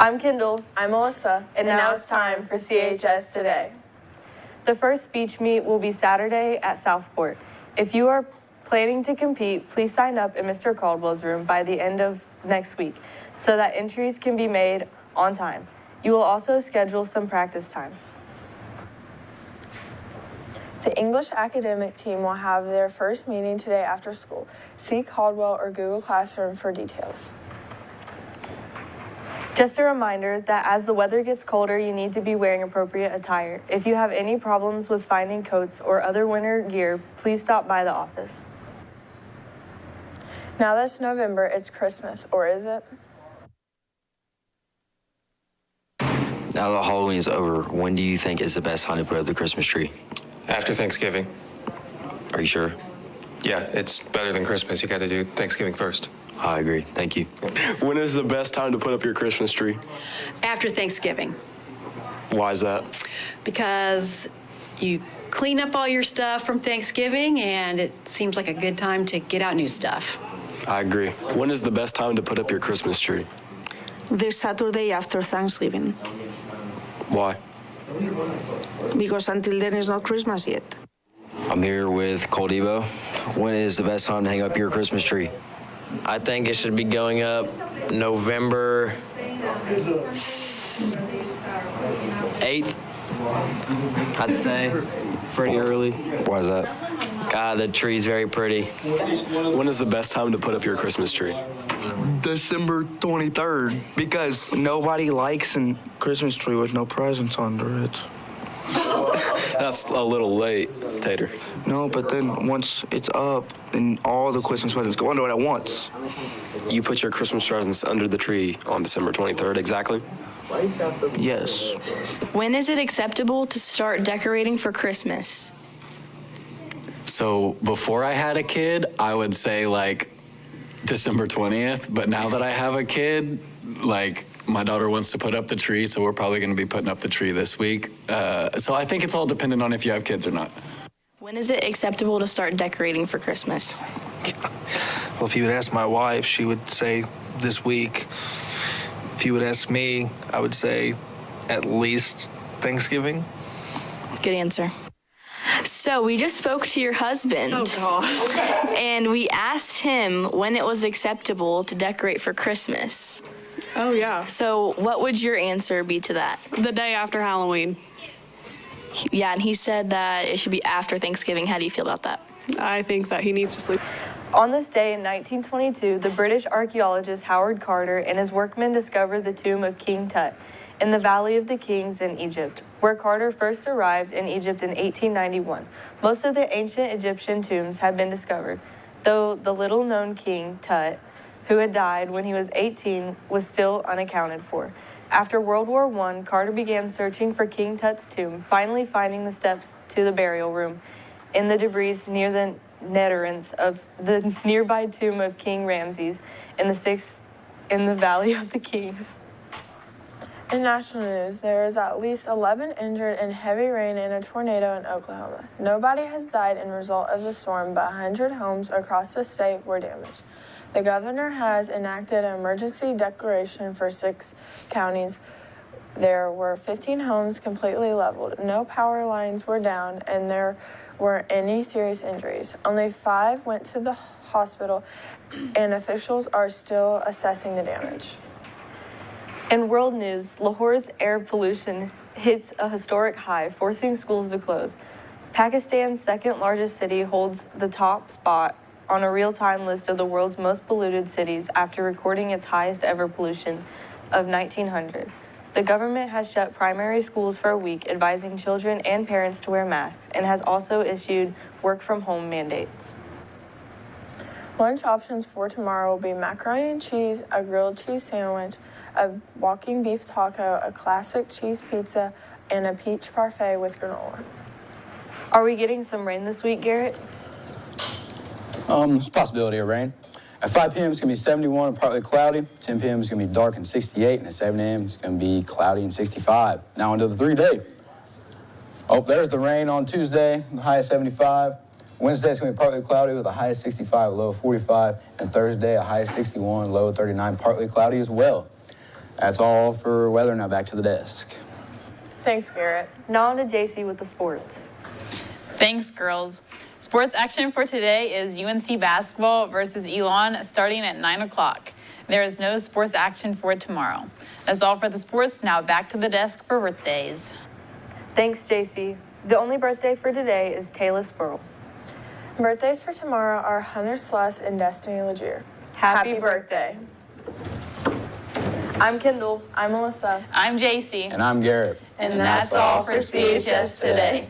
I'm Kendall. I'm Melissa. And now it's time for CHS Today. The first speech meet will be Saturday at Southport. If you are planning to compete, please sign up in Mr. Caldwell's room by the end of next week so that entries can be made on time. You will also schedule some practice time. The English academic team will have their first meeting today after school. See Caldwell or Google Classroom for details. Just a reminder that as the weather gets colder, you need to be wearing appropriate attire. If you have any problems with finding coats or other winter gear, please stop by the office. Now that it's November, it's Christmas, or is it? Now that Halloween's over, when do you think is the best time to put up the Christmas tree? After Thanksgiving. Are you sure? Yeah, it's better than Christmas. You got to do Thanksgiving first. I agree. Thank you. When is the best time to put up your Christmas tree? After Thanksgiving, Why is that? because you clean up all your stuff from Thanksgiving, and it seems like a good time to get out new stuff. I agree. When is the best time to put up your Christmas tree? The Saturday after Thanksgiving, Why? because until then it's not Christmas yet. I'm here with Cold Evo. When is the best time to hang up your Christmas tree? I think it should be going up November 8th, I'd say. Pretty early. Why is that? God, the tree's very pretty. When is the best time to put up your Christmas tree? December 23rd, because nobody likes a Christmas tree with no presents under it. That's a little late, Tater. No, but then once it's up, then all the Christmas presents go under it at once. You put your Christmas presents under the tree on December 23rd, exactly? Yes. When is it acceptable to start decorating for Christmas? So before I had a kid, I would say like December 20th. But now that I have a kid, like my daughter wants to put up the tree, so we're probably going to be putting up the tree this week. So I think it's all dependent on if you have kids or not. When is it acceptable to start decorating for Christmas? Well, if you would ask my wife, she would say this week. If you would ask me, I would say at least Thanksgiving. Good answer. So we just spoke to your husband. Oh, God. And we asked him when it was acceptable to decorate for Christmas. Oh, yeah. So what would your answer be to that? The day after Halloween. Yeah, and he said that it should be after Thanksgiving. How do you feel about that? I think that he needs to sleep. On this day in 1922, the British archaeologist Howard Carter and his workmen discovered the tomb of King Tut in the Valley of the Kings in Egypt, where Carter first arrived in Egypt in 1891. Most of the ancient Egyptian tombs had been discovered, though the little-known King Tut, who had died when he was 18, was still unaccounted for. After World War I, Carter began searching for King Tut's tomb, finally finding the steps to the burial room in the debris near the netherance of the nearby tomb of King Ramses in the Valley of the Kings. In national news, there is at least 11 injured in heavy rain and a tornado in Oklahoma. Nobody has died in result of the storm, but 100 homes across the state were damaged. The governor has enacted an emergency declaration for 6 counties. There were 15 homes completely leveled. No power lines were down, and there weren't any serious injuries. Only 5 went to the hospital, and officials are still assessing the damage. In world news, Lahore's air pollution hits a historic high, forcing schools to close. Pakistan's second largest city holds the top spot on a real-time list of the world's most polluted cities after recording its highest ever pollution of 1900. The government has shut primary schools for a week, advising children and parents to wear masks, and has also issued work-from-home mandates. Lunch options for tomorrow will be macaroni and cheese, a grilled cheese sandwich, a walking beef taco, a classic cheese pizza, and a peach parfait with granola. Are we getting some rain this week, Garrett? There's a possibility of rain. At 5 p.m. it's going to be 71 and partly cloudy. 10 p.m. it's going to be dark and 68. And at 7 a.m. it's going to be cloudy and 65. Now into the 3-day. Oh, there's the rain on Tuesday, the high of 75. Wednesday it's going to be partly cloudy with a high of 65, low of 45. And Thursday a high of 61, low of 39, partly cloudy as well. That's all for weather. Now back to the desk. Thanks, Garrett. Now on to JC with the sports. Thanks, girls. Sports action for today is UNC basketball versus Elon starting at 9 o'clock. There is no sports action for tomorrow. That's all for the sports. Now back to the desk for birthdays. Thanks, JC. The only birthday for today is Taylor Spurl. Birthdays for tomorrow are Hunter Sluss and Destiny Legier. Happy birthday. I'm Kendall. I'm Melissa. I'm JC. And I'm Garrett. And that's all for CHS today.